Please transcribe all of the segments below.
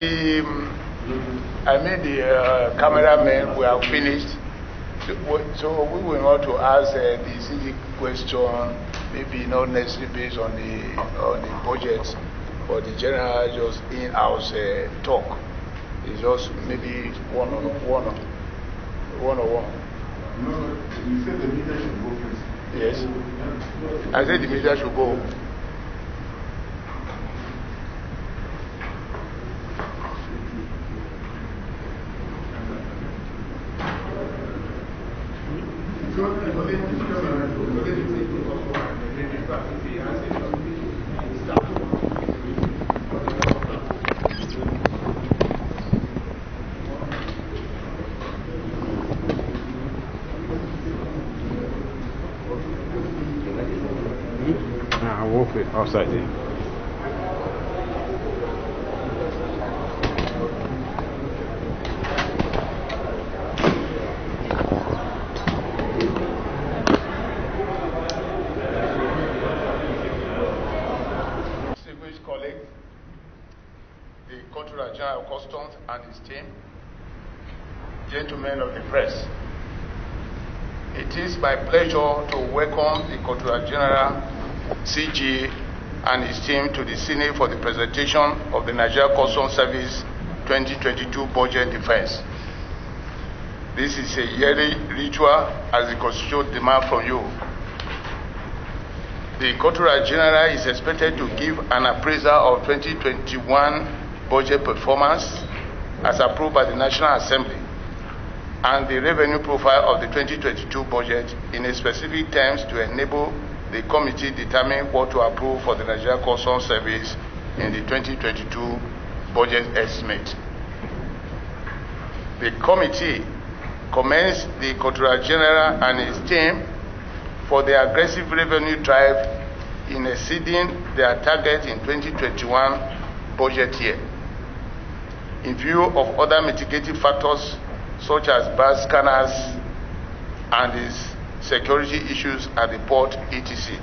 I mean the cameramen, we have finished. So we will want to ask the CG question, maybe not necessarily based on the budget, but the general just in-house talk. It's just maybe one-on-one. No, you said the media should go first. Yes. I said the media should go. I walk it outside there. Distinguished colleague, the Controller General of Customs and his team, gentlemen of the press, it is my pleasure to welcome the Controller General CG and his team to the Senate for the presentation of the Nigeria Customs Service 2022 Budget Defense. This is a yearly ritual as the Constitution demands from you. The Controller General is expected to give an appraisal of 2021 budget performance as approved by the National Assembly and the revenue profile of the 2022 budget in a specific terms to enable the committee determine what to approve for the Nigeria Customs Service in the 2022 budget estimate. The committee commends the Controller General and his team for their aggressive revenue drive in exceeding their target in 2021 budget year. In view of other mitigating factors such as bad scanners and the security issues at the port, etc.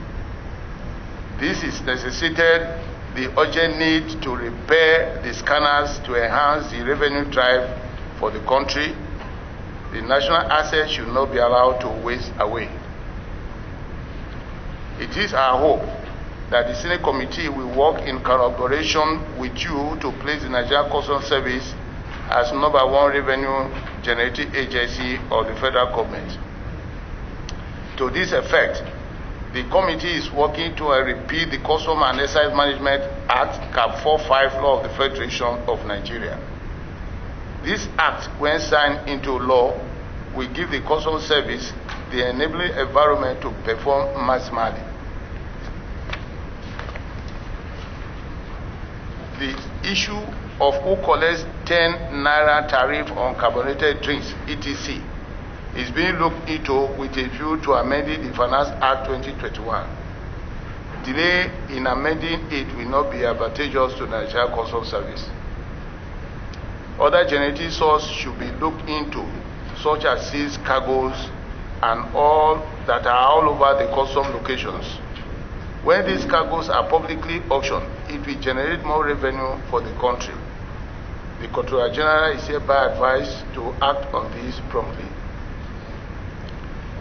This is necessitated the urgent need to repair the scanners to enhance the revenue drive for the country. The national asset should not be allowed to waste away. It is our hope that the Senate Committee will work in collaboration with you to place the Nigeria Customs Service as #1 revenue generating agency of the federal government. To this effect, the committee is working to repeal the Customs and Excise Management Act Cap 45 Law of the Federation of Nigeria. This act, when signed into law, will give the Customs Service the enabling environment to perform maximally. The issue of who collects 10 naira tariff on carbonated drinks, etc., is being looked into with a view to amending the Finance Act 2021. Delay in amending it will not be advantageous to Nigeria Customs Service. Other generating sources should be looked into, such as seized cargoes and all that are all over the custom locations. When these cargoes are publicly auctioned, it will generate more revenue for the country. The Controller General is hereby advised to act on this promptly.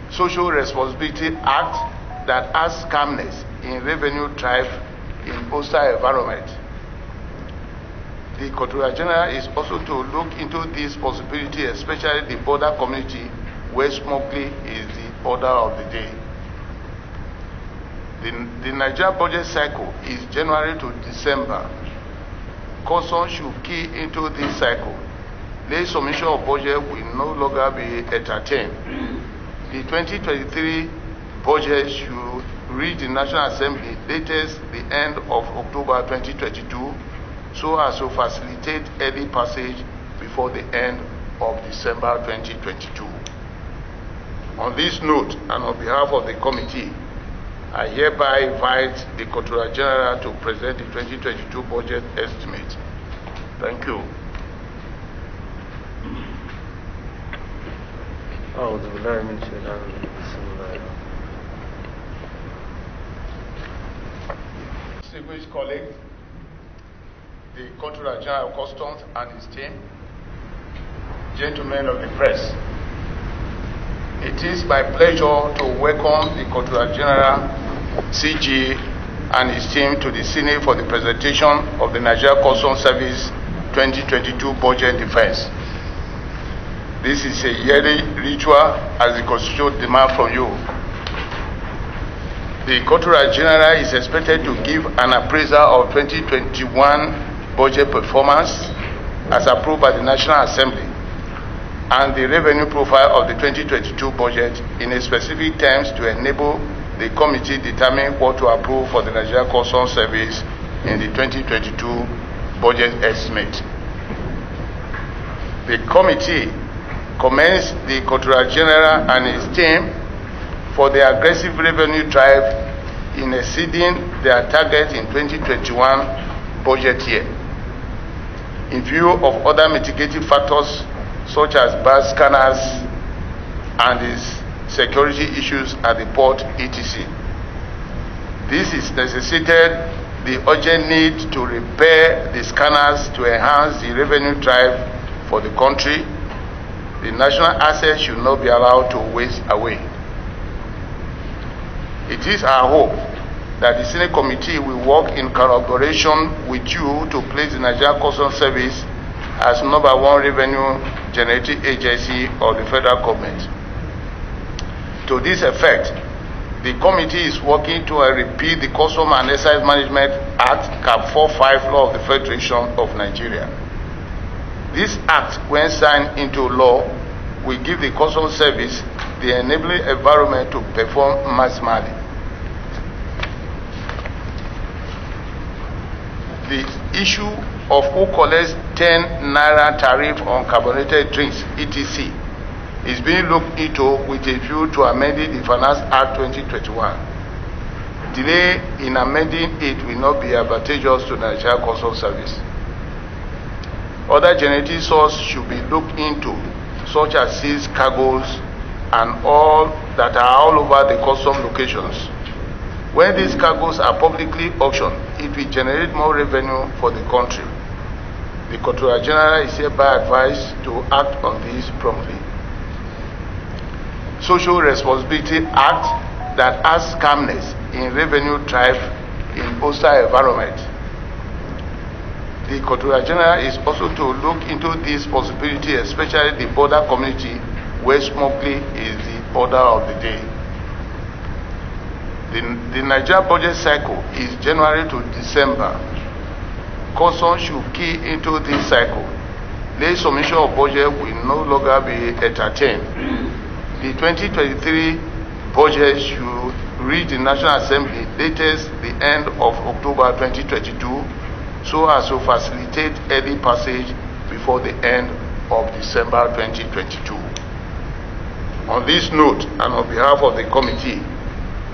Social Responsibility Act that adds calmness in revenue drive in hostile environment. The Controller General is also to look into this possibility, especially the border community where smuggling is the order of the day. The Nigeria budget cycle is January to December. Customs should key into this cycle. Late submission of budget will no longer be entertained. The 2023 budget should reach the National Assembly latest the end of October 2022 so as to facilitate early passage before the end of December 2022. On this note, and on behalf of the committee, I hereby invite the Controller General to present the 2022 budget estimate. Thank you. Distinguished colleagues, the Controller General of Customs and his team, gentlemen of the press, it is my pleasure to welcome the Controller General, CG, and his team to the Senate for the presentation of the Nigeria Customs Service 2022 Budget Defense. This is a yearly ritual as the Constitution demands from you. The Controller General is expected to give an appraisal of 2021 budget performance as approved by the National Assembly and the revenue profile of the 2022 budget in a specific terms to enable the committee determine what to approve for the Nigeria Customs Service in the 2022 budget estimate. The committee commends the Controller General and his team for their aggressive revenue drive in exceeding their target in 2021 budget year. In view of other mitigating factors such as bad scanners and the security issues at the port, etc. This is necessitated the urgent need to repair the scanners to enhance the revenue drive for the country. The national assets should not be allowed to waste away. It is our hope that the Senate Committee will work in collaboration with you to place the Nigeria Customs Service as #1 revenue generating agency of the federal government. To this effect, the committee is working to repeal the Customs and Excise Management Act Cap 45 Law of the Federation of Nigeria. This act, when signed into law, will give the Customs Service the enabling environment to perform maximally. The issue of who collects 10 naira tariff on carbonated drinks, etc., is being looked into with a view to amending the Finance Act 2021. Delay in amending it will not be advantageous to the Nigeria Customs Service. Other generating sources should be looked into, such as seized cargoes and all that are all over the custom locations. When these cargoes are publicly auctioned, it will generate more revenue for the country. The Controller General is hereby advised to act on this promptly. Social Responsibility Act that adds calmness in revenue drive in hostile environment. The Controller General is also to look into this possibility, especially the border community where smuggling is the order of the day. The Nigeria budget cycle is January to December. Customs should key into this cycle. Late submission of budget will no longer be entertained. The 2023 budget should reach the National Assembly latest the end of October 2022 so as to facilitate early passage before the end of December 2022. On this note, and on behalf of the committee,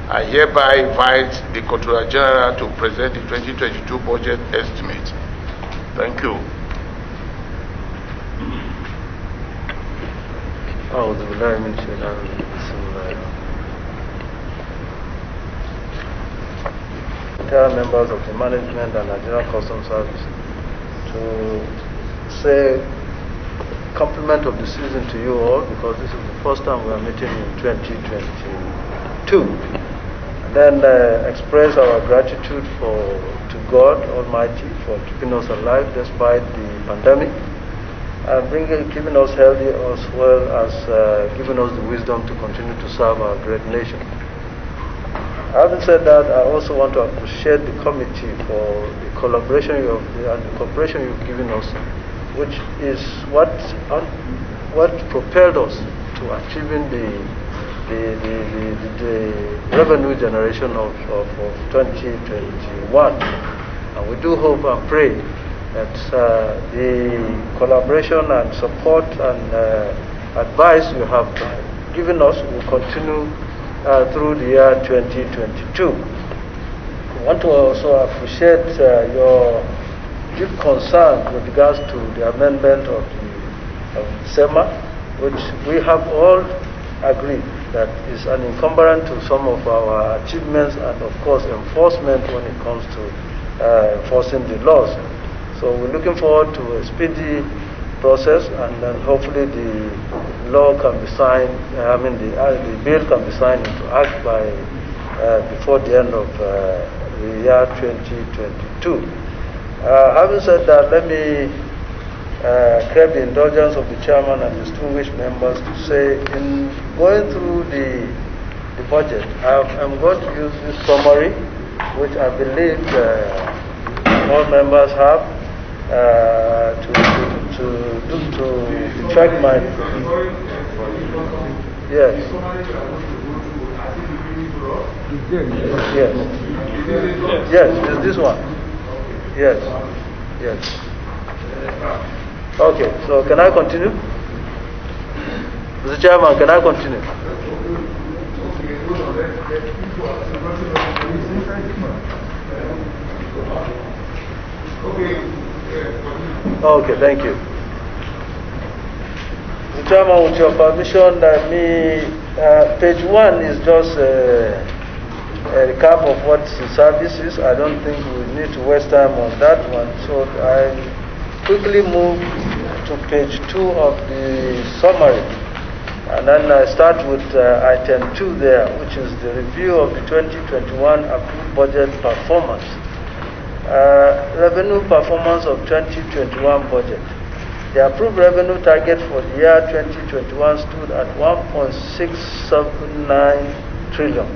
I hereby invite the Controller General to present the 2022 budget estimate. Thank you. Members of the management and Nigerian Customs Service to say compliment of the season to you all, because this is the first time we are meeting in 2022. And then express our gratitude to God Almighty for keeping us alive despite the pandemic, and keeping us healthy as well as giving us the wisdom to continue to serve our great nation. Having said that, I also want to appreciate the committee for the collaboration and the cooperation you've given us, which is what propelled us to achieving the revenue generation of 2021. And we do hope and pray that the collaboration and support and advice you have given us will continue through the year 2022. I want to also appreciate your deep concern with regards to the amendment of the SEMA, which we have all agreed that is an encumbrance to some of our achievements and of course enforcement when it comes to enforcing the laws. So we're looking forward to a speedy process, and then hopefully the law can be signed, the bill can be signed into act by before the end of the year 2022. Having said that, let me crave the indulgence of the chairman and distinguished members to say, in going through the budget, I'm going to use this summary, which I believe all members have, to check my... Yes. Yes. Yes, it's this one. Yes. Yes. Okay, so can I continue? Mr. Chairman, can I continue? Okay, thank you. Mr. Chairman, with your permission, page 1 is just a recap of what the service is. I don't think we need to waste time on that one, so I quickly move to page 2 of the summary, and then I start with item 2 there, which is the review of the 2021 approved budget performance. Revenue performance of 2021 budget. The approved revenue target for the year 2021 stood at 1.679 trillion.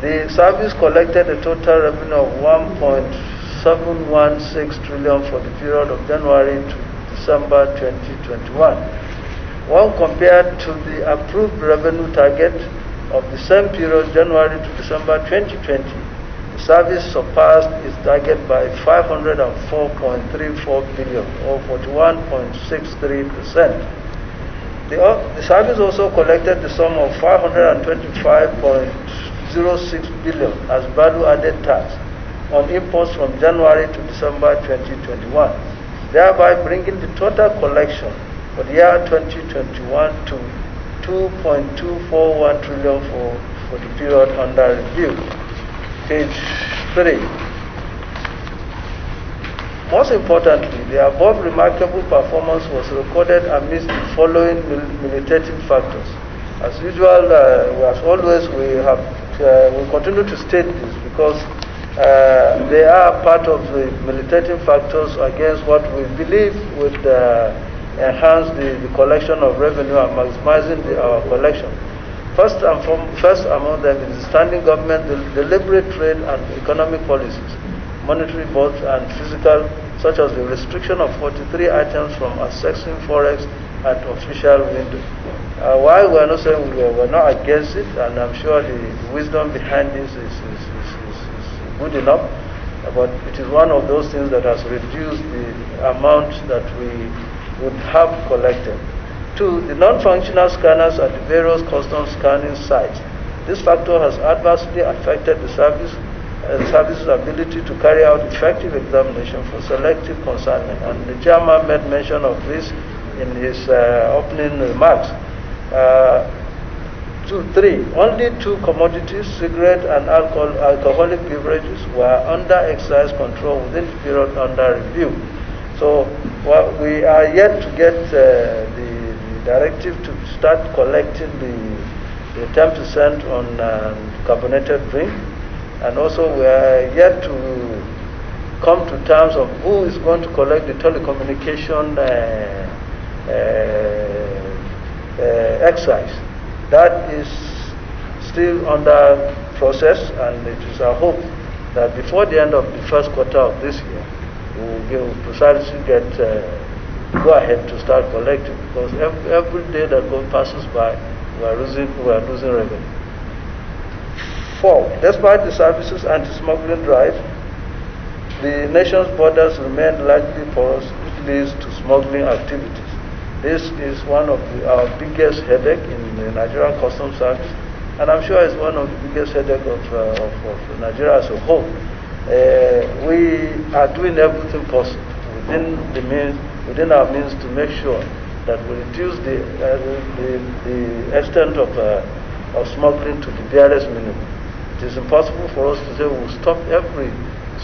The service collected a total revenue of 1.716 trillion for the period of January to December 2021. When compared to the approved revenue target of the same period, January to December 2020, the service surpassed its target by 504.34 billion, or 41.63%. The service also collected the sum of 525.06 billion as value-added tax on imports from January to December 2021, thereby bringing the total collection for the year 2021 to 2.241 trillion for the period under review. Page 3. Most importantly, the above remarkable performance was recorded amidst the following militating factors. As usual, as always, we continue to state this because they are part of the militating factors against what we believe would enhance the collection of revenue and maximizing our collection. First among them is the standing government, the deliberate trade and economic policies, monetary both and physical, such as the restriction of 43 items from accessing forex at official window. While we are not saying we're not against it, and I'm sure the wisdom behind this is good enough, but it is one of those things that has reduced the amount that we would have collected. 2. The non-functional scanners at the various customs scanning sites. This factor has adversely affected the service's ability to carry out effective examination for selective consignment, and the chairman made mention of this in his opening remarks. 3. Only 2 commodities, cigarette and alcoholic beverages, were under excise control within the period under review. So we are yet to get the directive to start collecting the 10% on carbonated drink, and also we are yet to come to terms of who is going to collect the telecommunication excise. That is still under process, and it is our hope that before the end of the first quarter of this year, we will precisely get go ahead to start collecting, because every day that passes by, we are losing revenue. 4. Despite the service's anti-smuggling drive, the nation's borders remain largely porous, which leads to smuggling activities. This is one of our biggest headache in the Nigerian Customs Service, and I'm sure it's one of the biggest headache of Nigeria as a whole. We are doing everything possible within our means to make sure that we reduce the extent of smuggling to the barest minimum. It is impossible for us to say we will stop every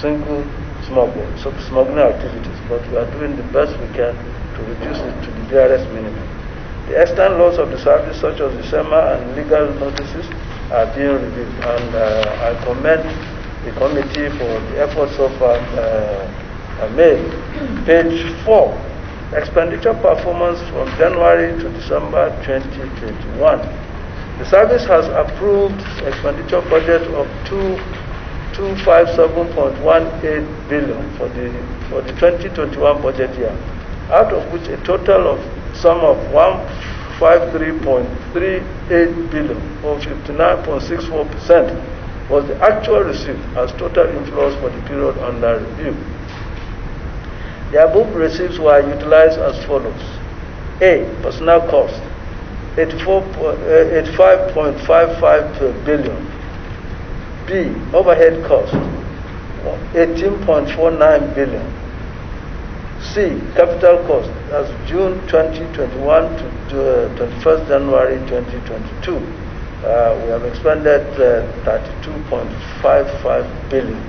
single smuggling activities, but we are doing the best we can to reduce it to the barest minimum. The extant laws of the service, such as the SEMA and legal notices, are being reviewed, and I commend the committee for the efforts so far made. Page 4, expenditure performance from January to December 2021. The service has approved expenditure budget of 257.18 billion for the 2021 budget year, out of which a total of sum of 153.38 billion, or 59.64%, was the actual receipt as total inflows for the period under review. The above receipts were utilized as follows: A. Personnel cost, 85.55 billion. B. Overhead cost, 18.49 billion. C. Capital cost, as June 2021 to 21st January 2022. We have expended 32.55 billion.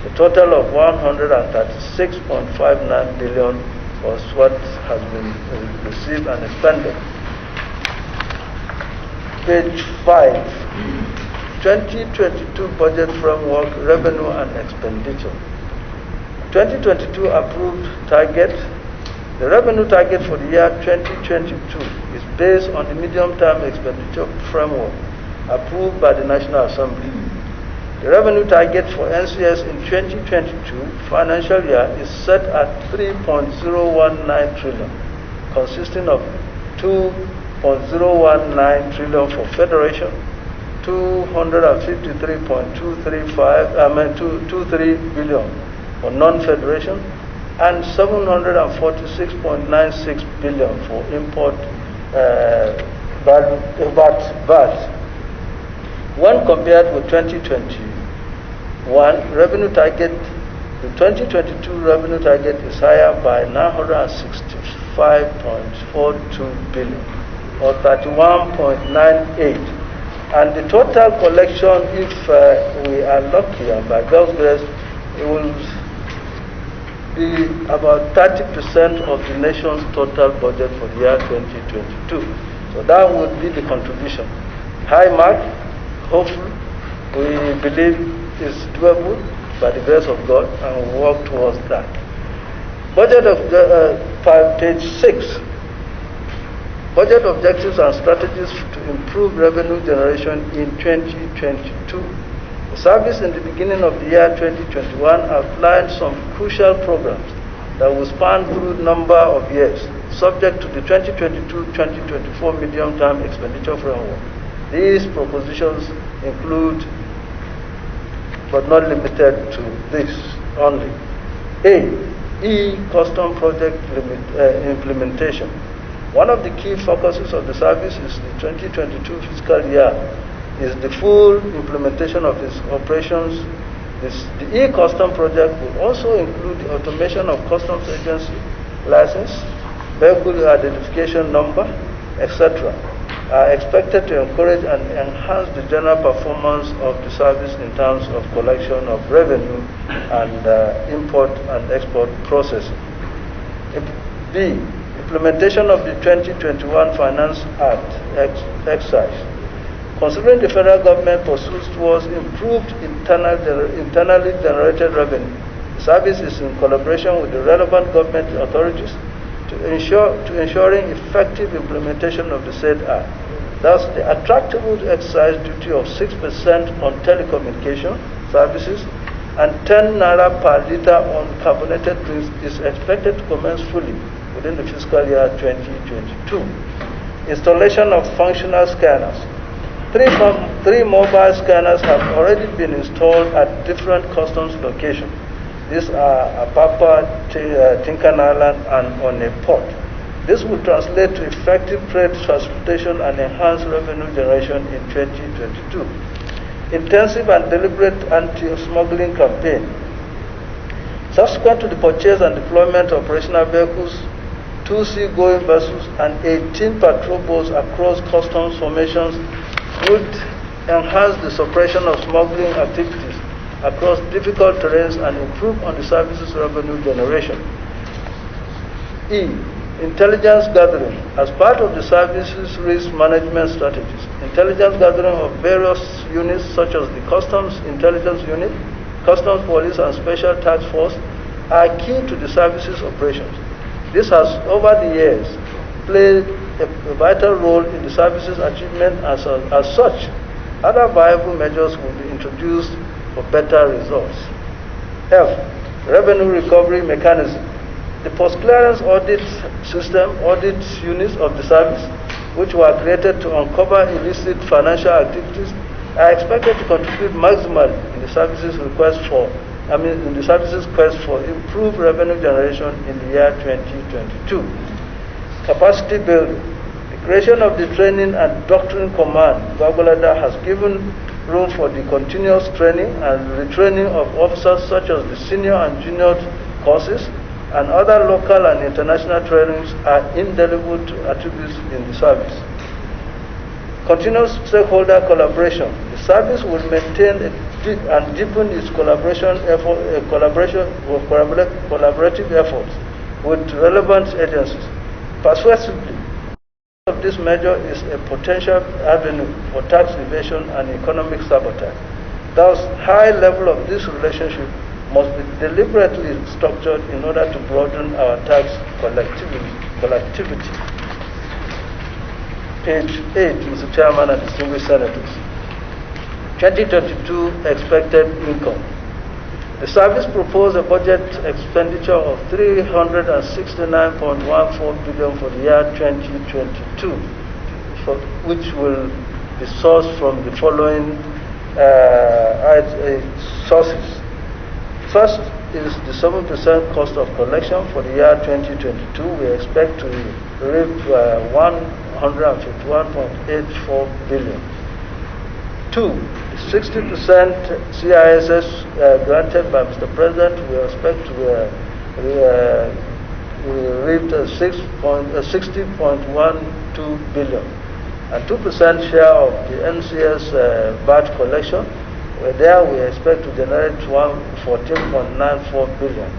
The total of 136.59 billion was what has been received and expended. Page 5. 2022 budget framework, revenue and expenditure. 2022 approved target. The revenue target for the year 2022 is based on the medium-term expenditure framework approved by the National Assembly. The revenue target for NCS in 2022 financial year is set at 3.019 trillion, consisting of 2.019 trillion for Federation, 253.23 billion for non-federation, and 746.96 billion for import VAT. When compared with 2021 revenue target, the 2022 revenue target is higher by 965.42 billion, or 31.98. And the total collection, if we are lucky and by God's grace, it will be about 30% of the nation's total budget for the year 2022. So that would be the contribution. High mark, hopefully, we believe is doable by the grace of God, and we'll work towards that. Budget of page 6. Budget objectives and strategies to improve revenue generation in 2022. The service in the beginning of the year 2021 outlined some crucial programs that will span through a number of years, subject to the 2022-2024 medium-term expenditure framework. These propositions include, but not limited to this only: A. E-Custom project implementation. One of the key focuses of the service is the 2022 fiscal year is the full implementation of its operations. The e-Custom project will also include the automation of customs agency license, vehicle identification number, etc. Are expected to encourage and enhance the general performance of the service in terms of collection of revenue and import and export processing. B. Implementation of the 2021 Finance Act exercise. Considering the federal government pursues towards improved internally generated revenue, the service is in collaboration with the relevant government authorities to ensuring effective implementation of the said act. Thus, the attractable exercise duty of 6% on telecommunication services and 10 naira per litre on carbonated drinks is expected to commence fully within the fiscal year 2022. Installation of functional scanners. Three mobile scanners have already been installed at different customs locations. These are Apapa, Tinkan Island, and on a port. This will translate to effective trade transportation and enhanced revenue generation in 2022. Intensive and deliberate anti-smuggling campaign. Subsequent to the purchase and deployment of operational vehicles, 2 sea-going vessels, and 18 patrol boats across customs formations would enhance the suppression of smuggling activities across difficult terrains and improve on the services revenue generation. E. Intelligence gathering. As part of the services risk management strategies, intelligence gathering of various units such as the Customs Intelligence Unit, Customs Police and Special Task Force are key to the services operations. This has, over the years, played a vital role in the services achievement. As such, other viable measures will be introduced for better results. F. Revenue recovery mechanism. The post-clearance audit system audit units of the service, which were created to uncover illicit financial activities, are expected to contribute maximally in the services quest for improved revenue generation in the year 2022. Capacity building. The creation of the Training and Doctrine Command, Gwagwalada, has given room for the continuous training and retraining of officers such as the senior and junior courses, and other local and international trainings are indelible attributes in the service. Continuous stakeholder collaboration. The service will maintain and deepen its collaborative efforts with relevant agencies. Persuasively, of this measure is a potential avenue for tax evasion and economic sabotage. Thus, high level of this relationship must be deliberately structured in order to broaden our tax collectivity. Page 8, Mr. Chairman and distinguished senators. 2022 expected income. The service proposed a budget expenditure of 369.14 billion for the year 2022, which will be sourced from the following sources. First is the 7% cost of collection for the year 2022. We expect to reap 151.84 billion. 2. The 60% CISS granted by Mr. President, we expect to reap 60.12 billion. And 2% share of the NCS VAT collection. There we expect to generate 14.94 billion.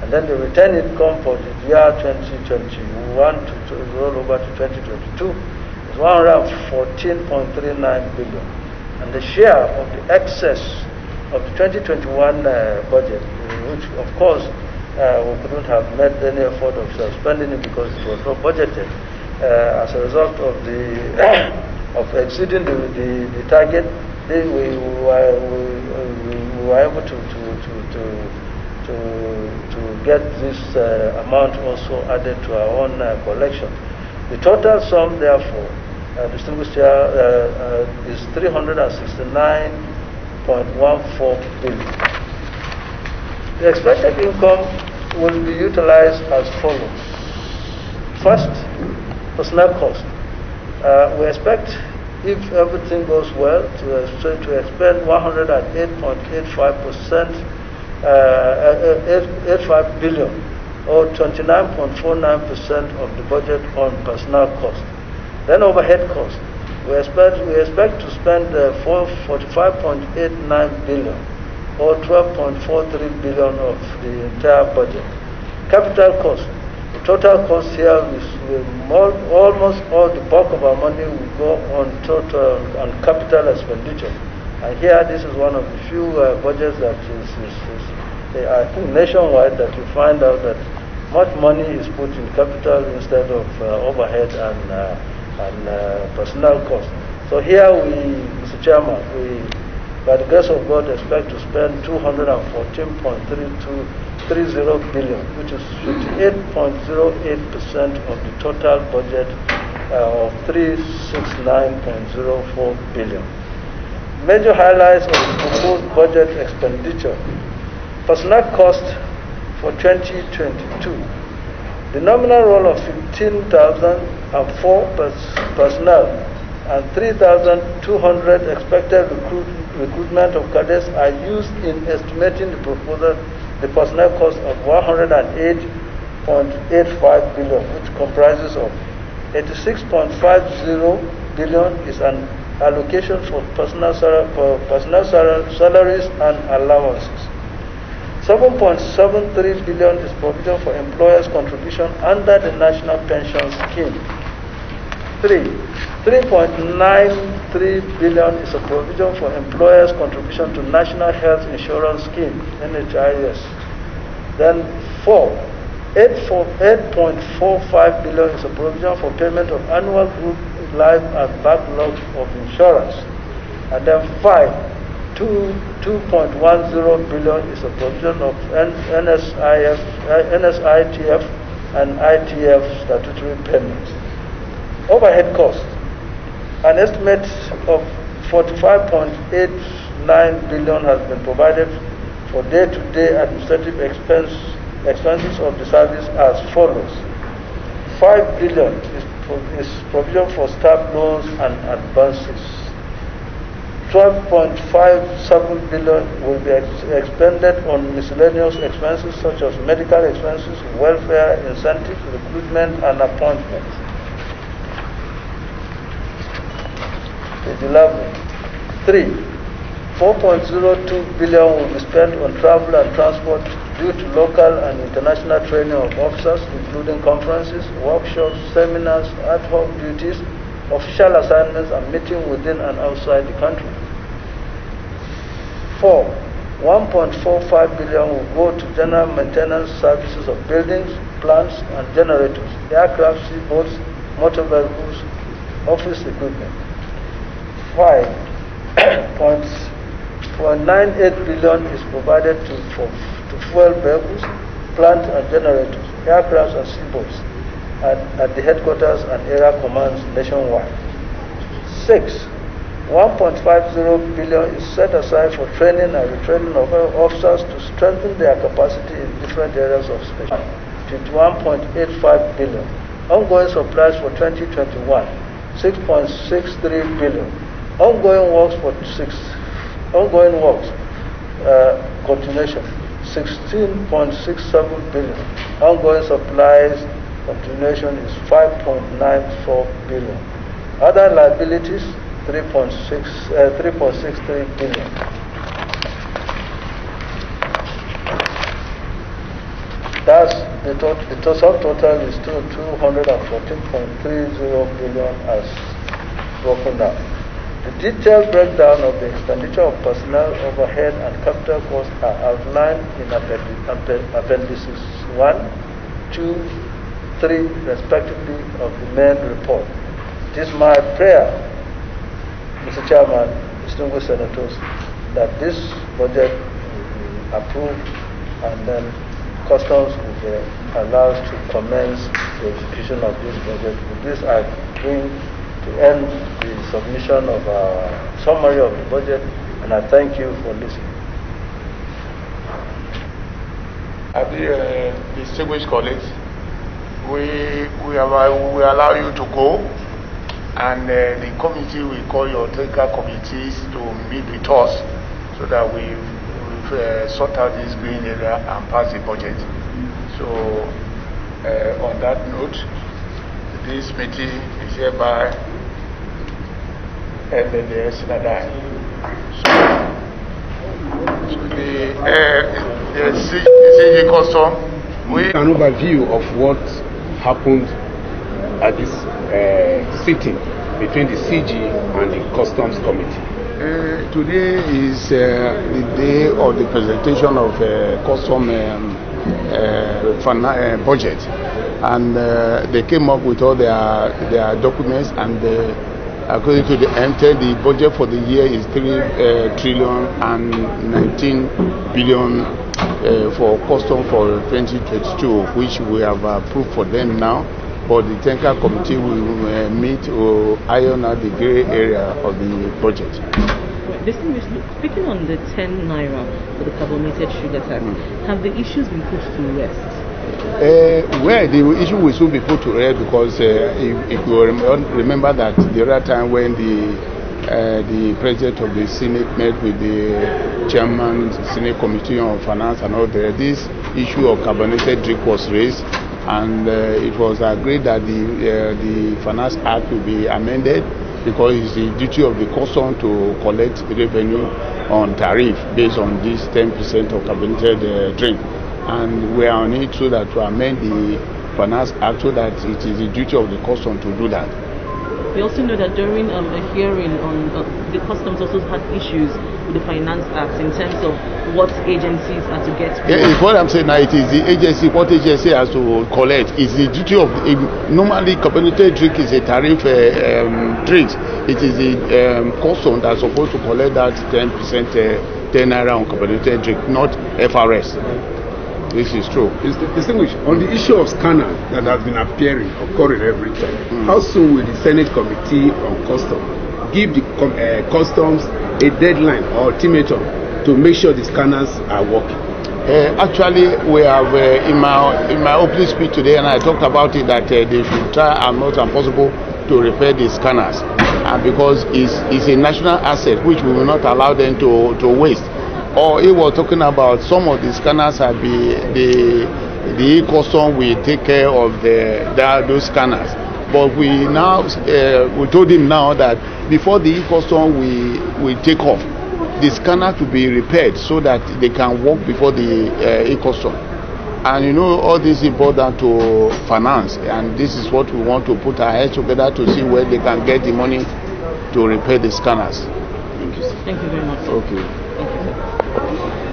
And then the return income for the year 2021 to roll over to 2022 is 114.39 billion. And the share of the excess of the 2021 budget, which of course we couldn't have made any effort of spending it because it was not budgeted, as a result of the of exceeding the target. Then we were able to get this amount also added to our own collection. The total sum, therefore, distinguished chair, is 369.14 billion. The expected income will be utilized as follows. First, personnel cost. We expect, if everything goes well, to expend 108.85%, 85 billion, or 29.49% of the budget on personnel cost. Then overhead cost. We expect to spend 45.89 billion, or 12.43 billion of the entire budget. Capital cost. The total cost here is almost all the bulk of our money will go on capital expenditure. And here, this is one of the few budgets that is I think nationwide, that you find out that much money is put in capital instead of overhead and personnel costs. So here Mr. Chairman, we, by the grace of God, expect to spend 214.30 billion, which is 58.08% of the total budget of 369.04 billion. Major highlights of the proposed budget expenditure. Personnel cost for 2022. The nominal roll of 15,004 personnel and 3,200 expected recruitment of cadets are used in estimating the personnel cost of 108.85 billion, which comprises of 86.50 billion is an allocation for personal salaries and allowances. 7.73 billion is provision for employers' contribution under the National Pension Scheme. 3.93 billion is a provision for employers' contribution to National Health Insurance Scheme, NHIS. Then 8.45 billion is a provision for payment of annual group life and backlog of insurance. And then 2.10 billion is a provision of NSITF and ITF statutory payments. Overhead costs, an estimate of 45.89 billion has been provided for day-to-day administrative expenses of the service as follows. 5 billion is provision for staff loans and advances. 12.57 billion will be expended on miscellaneous expenses such as medical expenses, welfare, incentives, recruitment, and appointments. Page 11. 4.02 billion will be spent on travel and transport due to local and international training of officers, including conferences, workshops, seminars, ad hoc duties, official assignments, and meetings within and outside the country. 1.45 billion will go to general maintenance services of buildings, plants, and generators, aircraft, seaboats, motor vehicles, office equipment. 5.98 billion is provided to fuel vehicles, plant and generators, aircraft and seaboats at the headquarters and area commands nationwide. 1.50 billion is set aside for training and retraining of officers to strengthen their capacity in different areas of specialty. 51.85 billion. Ongoing supplies for 2021, 6.63 billion. Ongoing works continuation, 16.67 billion. Ongoing supplies continuation is 5.94 billion. Other liabilities, 3.63 billion. Thus, the total is 214.30 billion as broken down. The detailed breakdown of the expenditure of personnel, overhead, and capital costs are outlined in appendices 1, 2, 3, respectively, of the main report. It is my prayer, Mr. Chairman, distinguished senators, that this budget will be approved and then customs will be allowed to commence the execution of this budget. With this, I bring to end the submission of a summary of the budget, and I thank you for listening. Distinguished colleagues, we allow you to go, and the committee will call your technical committees to meet with us so that we sort out this green area and pass the budget. So on that note, this meeting is hereby ended. So the CG custom, an overview of what happened at this sitting between the CG and the Customs Committee. Today is the day of the presentation of custom budget, and they came up with all their documents, and according to the enter, the budget for the year is 3.019 billion for custom for 2022, which we have approved for them now. But the technical committee will meet to iron out the gray area of the budget. Distinguished, speaking on the 10 naira for the carbonated sugar tax, have the issues been put to rest? Well, the issue will soon be put to rest, because if you remember that the other time when the president of the Senate met with the chairman of the Senate Committee on Finance and all that, this issue of carbonated drink was raised, and it was agreed that the Finance Act will be amended because it's the duty of the custom to collect revenue on tariff based on this 10% of carbonated drink. And we are on it so that to amend the Finance Act so that it is the duty of the custom to do that. We also know that during a hearing on the customs also had issues with the Finance Act in terms of what agencies are to get. Yeah, what I'm saying now, it is the agency, what agency has to collect. It's the duty of, normally carbonated drink is a tariff drink. It is the custom that's supposed to collect that 10% 10 naira on carbonated drink, not FRS. This is true. Distinguished, on the issue of scanner that has been occurring every time, how soon will the Senate Committee on Customs give the customs a deadline or ultimatum to make sure the scanners are working? Actually, we have in my opening speech today, and I talked about it, that they should try as much as possible to repair the scanners, because it's a national asset which we will not allow them to waste. Or he was talking about some of the scanners have the e-custom will take care of those scanners. But we told him now that before the e-custom we take off, the scanner to be repaired so that they can work before the e-custom. And you know, all this is important to finance, and this is what we want to put our heads together to see where they can get the money to repair the scanners. Thank you very much. Okay. Thank you.